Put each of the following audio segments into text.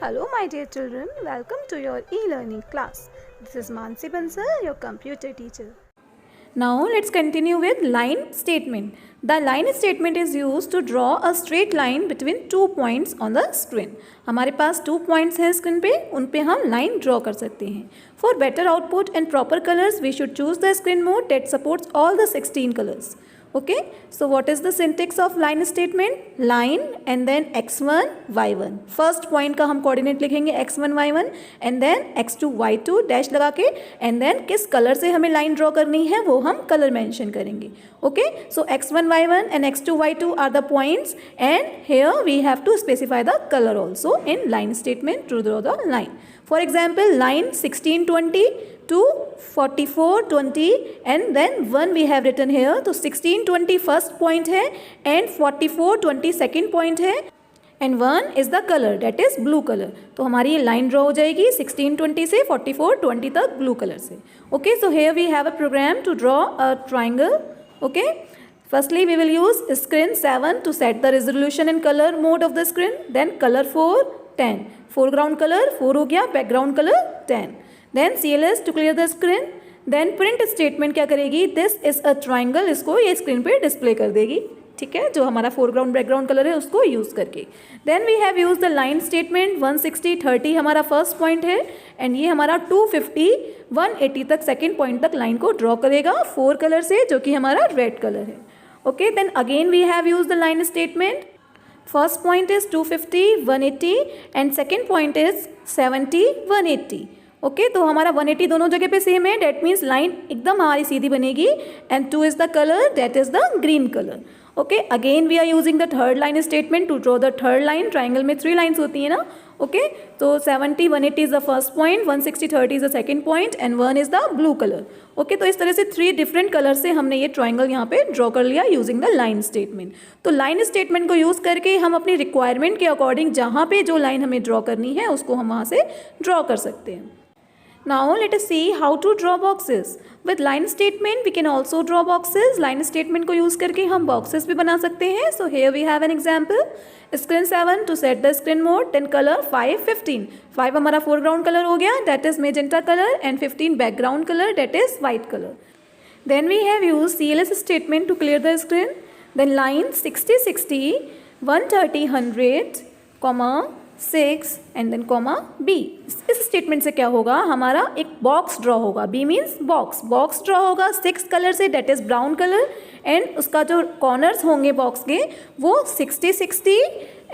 Hello my dear children, welcome to your e-learning class. This is Mansi Bansal, your computer teacher. Now let's continue with line statement. The line statement is used to draw a straight line between 2 points on the screen. हमारे पास 2 points हैं screen पे, उन पे हम line draw कर सकते हैं. For better output and proper colors, we should choose the screen mode that supports all the 16 colors. Okay, so what is the syntax of line statement? Line and then x1 y1. First point का हम coordinate लिखेंगे x1 y1 and then x2 y2 dash लगा के and then किस colour से हमें line draw करनी है वो हम कलर मेंशन करेंगे. Okay, so x1 y1 and x2 y2 are the points and here we have to specify the colour also in line statement to draw the line. For example, line 1620 to 4420 and then 1 we have written here. तो 1620 first point है and 4420 second point है and 1 is the color that is blue color. तो हमारी ये line draw हो जाएगी 1620 से 4420 तक blue color से. Okay, so here we have a program to draw a triangle. Okay, firstly we will use screen 7 to set the resolution and color mode of the screen. Then color 4 10. Foreground color 4 हो गया, background color 10. Then CLS to clear the screen. Then print statement क्या करेगी? This is a triangle, इसको ये screen पे display कर देगी. ठीक है, जो हमारा फोरग्राउंड बैकग्राउंड कलर है उसको यूज़ करके. Then we have use the line statement. 160 30 हमारा फर्स्ट पॉइंट है एंड ये हमारा 250 180 तक सेकेंड पॉइंट तक लाइन को ड्रॉ करेगा 4 कलर से जो कि हमारा रेड कलर है. Okay, then again we have use the line statement. First point is 250 180 and second point is 70 180. Okay, तो हमारा 180 दोनों जगह पे सेम है. डेट मीन्स लाइन एकदम हमारी सीधी बनेगी and 2 is the colour that is the green colour. Okay, again we are using the third line statement to draw the third line. Triangle में 3 लाइन्स होती है ना. ओके, तो 70 180 is the first point, 160 30 is the second point and 1 is the blue colour. Okay, तो इस तरह से 3 different colour से हमने ये ट्राइंगल यहाँ पे ड्रॉ कर लिया यूजिंग द लाइन स्टेटमेंट. तो लाइन स्टेटमेंट को यूज़ करके हम अपनी रिक्वायरमेंट के अकॉर्डिंग जहाँ पे जो लाइन हमें ड्रॉ करनी है उसको हम वहाँ से ड्रॉ कर सकते हैं. Now let us see how to draw boxes. With line statement we can also draw boxes. Line statement को use करके हम boxes भी बना सकते हैं. So here we have an example. Screen 7 to set the screen mode. Then color 5 15. 5 हमारा foreground color हो गया that is magenta color and 15 background color that is white color. Then we have used CLS statement to clear the screen. Then line 60 60 130 100 comma 6 and then comma B. इस statement से क्या होगा, हमारा एक box draw होगा. B means box. Box draw होगा 6 colour से that is brown colour and उसका जो कॉर्नर्स होंगे बॉक्स के वो 60 60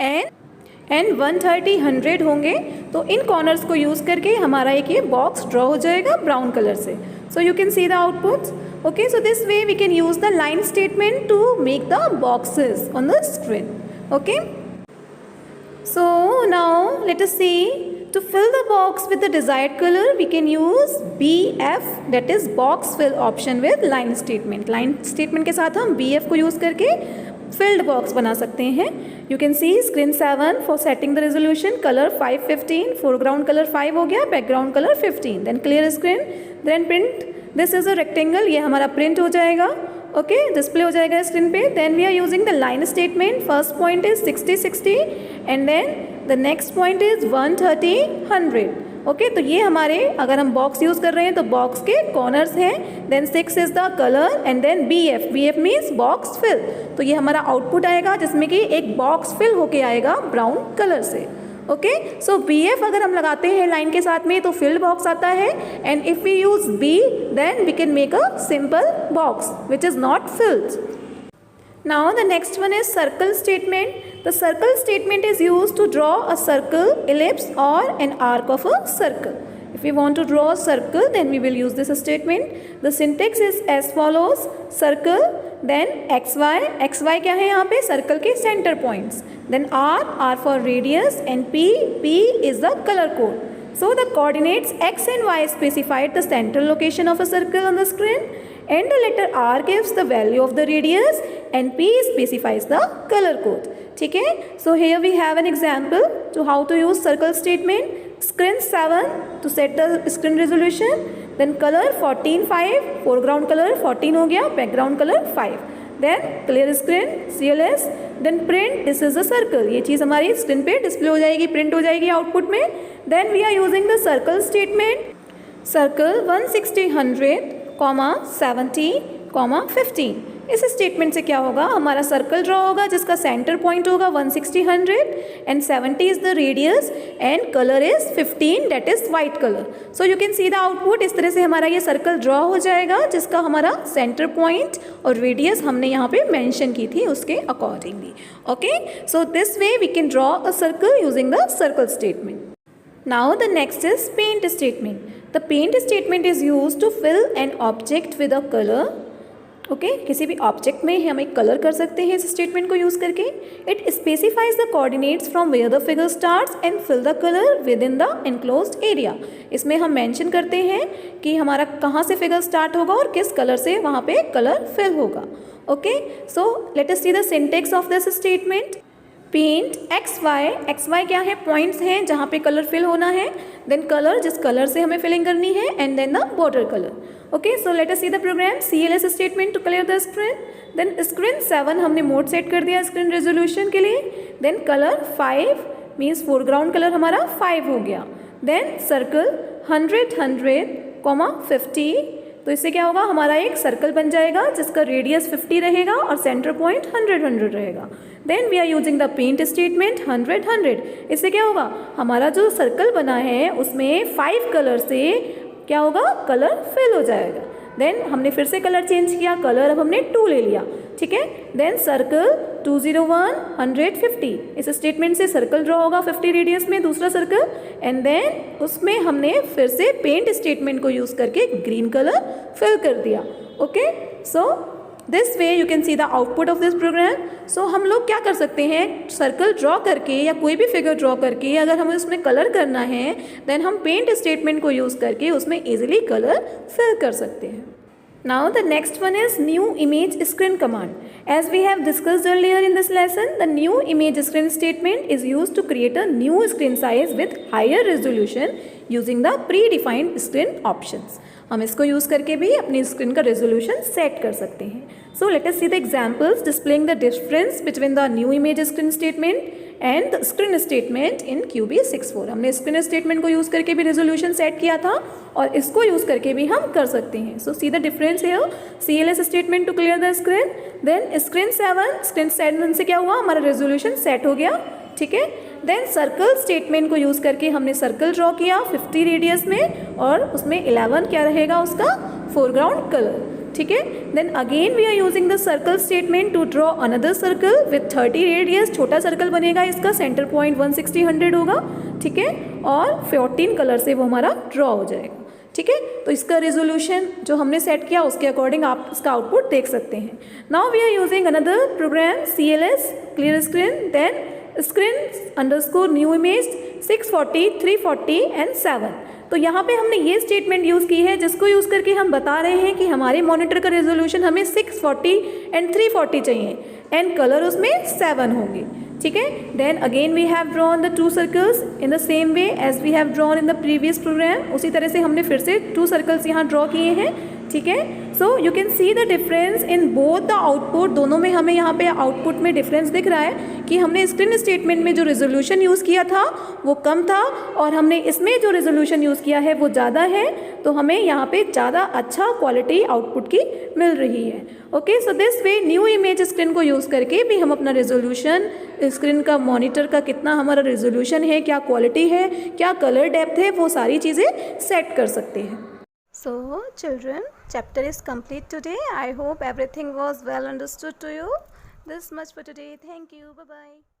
एंड 130 100 होंगे. तो इन कॉर्नर्स को यूज़ करके हमारा एक ये बॉक्स ड्रॉ हो जाएगा ब्राउन कलर से. So you can see the outputs. Okay, so this way we can use the line statement to make the boxes on the screen. Okay, so now let us see, to fill the box with the desired color we can use BF that is box fill option with line statement. line statement के साथ हम BF को use करके filled box बना सकते हैं. You can see screen 7 for setting the resolution, color 515, foreground color 5 हो गया, background color 15. then clear screen, then print. this is a rectangle, ये हमारा print हो जाएगा. ओके, डिस्प्ले हो जाएगा स्क्रीन पे. Then we are using the line statement. First point is 60 60 and then the next point is 130 100. Okay, तो ये हमारे अगर हम बॉक्स यूज़ कर रहे हैं तो बॉक्स के कॉर्नर्स हैं. Then 6 is the colour and then BF. BF means box fill. तो ये हमारा आउटपुट आएगा जिसमें कि एक बॉक्स फिल होके आएगा ब्राउन कलर से. ओके, सो BF अगर हम लगाते हैं लाइन के साथ में तो फिल्ड बॉक्स आता है and if we use B then we can make a simple box which is not filled. Now the next one is circle statement. The circle statement is use to draw a circle, ellipse और an arc of a circle. If we want to draw a circle then we will use this statement. The syntax is as follows. Circle, then xy. xy क्या है यहाँ पे, circle के centre points. Then r for radius and p is the color code. So the coordinates x and y specified the central location of a circle on the screen and the letter r gives the value of the radius and p specifies the color code. ठीक है, so here we have an example to how to use circle statement. Screen 7 to set the screen resolution, then color 14 5, foreground color 14 हो गया, background color 5. Then clear screen, CLS, then print this is a circle, ये चीज़ हमारी screen पे display हो जाएगी, print हो जाएगी आउटपुट में. Then we are using the circle statement. Circle 160, 100, 70, 15. इस स्टेटमेंट से क्या होगा, हमारा सर्कल ड्रॉ होगा जिसका सेंटर पॉइंट होगा 160, 100 and 70 is the radius and colour is 15 that is white colour. So you can see the output. इस तरह से हमारा ये सर्कल ड्रॉ हो जाएगा जिसका हमारा सेंटर पॉइंट और रेडियस हमने यहाँ पे मेंशन की थी उसके accordingly. Okay, so this way we can draw a circle using the circle statement. Now the next is paint statement. The paint statement is used to fill an object with a color. Okay, किसी भी object में हम एक colour कर सकते हैं इस statement को यूज़ करके. It specifies the coordinates from where the figure starts and fill the colour within the enclosed area. इसमें हम मेंशन करते हैं कि हमारा कहाँ से फिगर स्टार्ट होगा और किस कलर से वहाँ पे कलर फिल होगा. Okay, so let us see the syntax of this statement. Paint X Y क्या है, पॉइंट्स हैं जहाँ पे कलर फिल होना है. देन कलर, जिस कलर से हमें फिलिंग करनी है, and then the border colour. Okay, so let us see the program. CLS statement to clear the screen. Then screen 7 हमने मोड सेट कर दिया स्क्रीन रेजोल्यूशन के लिए. Then colour 5 means foreground colour हमारा 5 हो गया. Then circle 100, 100, 50. तो इससे क्या होगा, हमारा एक सर्कल बन जाएगा जिसका रेडियस 50 रहेगा और सेंटर पॉइंट 100, 100 रहेगा. Then we are using the paint statement 100, 100. इससे क्या होगा, हमारा जो सर्कल बना है उसमें 5 कलर से क्या होगा, कलर फिल हो जाएगा. देन हमने फिर से कलर चेंज किया, कलर अब हमने 2 ले लिया. ठीक है, देन सर्कल 201, 150. इस स्टेटमेंट से सर्कल ड्रॉ होगा 50 रेडियस में दूसरा सर्कल. एंड देन उसमें हमने फिर से पेंट स्टेटमेंट को यूज़ करके ग्रीन कलर फिल कर दिया. Okay, so this way you can see the output of this program. So हम लोग क्या कर सकते हैं, सर्कल ड्रॉ करके या कोई भी फिगर ड्रॉ करके अगर हमें उसमें कलर करना है देन हम पेंट स्टेटमेंट को यूज़ करके उसमें ईजिली कलर फिल कर सकते हैं. Now the next one is new image screen command. As we have discussed earlier in this lesson, the new image screen statement is used to create a new screen size with higher resolution using the predefined screen options. हम इसको use करके भी अपनी screen का resolution set कर सकते हैं. सो let us see the examples displaying the difference between the new image screen statement and the screen statement in QB64. हमने स्क्रीन स्टेटमेंट को यूज़ करके भी रेजोल्यूशन सेट किया था और इसको यूज़ करके भी हम कर सकते हैं. So see the difference here. CLS statement to clear the screen. Then screen 7 से क्या हुआ, हमारा रेजोल्यूशन सेट हो गया. ठीक है, देन सर्कल स्टेटमेंट को यूज़ करके हमने सर्कल ड्रॉ किया 50 रेडियस में और उसमें 11 क्या रहेगा उसका फोरग्राउंड कलर. ठीक है, then again we are using the circle statement to draw another circle with 30 radius. छोटा सर्कल बनेगा, इसका सेंटर पॉइंट 160, 100 होगा. ठीक है, और 14 कलर से वो हमारा ड्रॉ हो जाएगा. ठीक है, तो इसका रेजोल्यूशन जो हमने सेट किया उसके अकॉर्डिंग आप इसका आउटपुट देख सकते हैं. Now we are using another program CLS clear screen. Then screen_new image 640, 340 and 7. तो यहाँ पे हमने ये स्टेटमेंट यूज़ की है जिसको यूज़ करके हम बता रहे हैं कि हमारे मॉनिटर का रेजोल्यूशन हमें 640 एंड 340 चाहिए एंड कलर उसमें 7 होंगे. ठीक है, then again we have drawn the 2 circles in the same way as we have drawn in the previous program. उसी तरह से हमने फिर से 2 सर्कल्स यहाँ ड्रॉ किए हैं. ठीक है, सो you can see the difference in both the output. दोनों में हमें यहाँ पे आउटपुट में डिफरेंस दिख रहा है कि हमने स्क्रीन स्टेटमेंट में जो रेजोल्यूशन यूज़ किया था वो कम था और हमने इसमें जो रेजोल्यूशन यूज़ किया है वो ज़्यादा है. तो हमें यहाँ पे ज़्यादा अच्छा क्वालिटी आउटपुट की मिल रही है. Okay, so this way new image screen को यूज़ करके भी हम अपना रेजोल्यूशन, स्क्रीन का मॉनिटर का कितना हमारा रेजोल्यूशन है, क्या क्वालिटी है, क्या कलर डेप्थ है, वो सारी चीज़ें सेट कर सकते हैं. So children, chapter is complete today. I hope everything was well understood to you. This much for today. Thank you. Bye bye.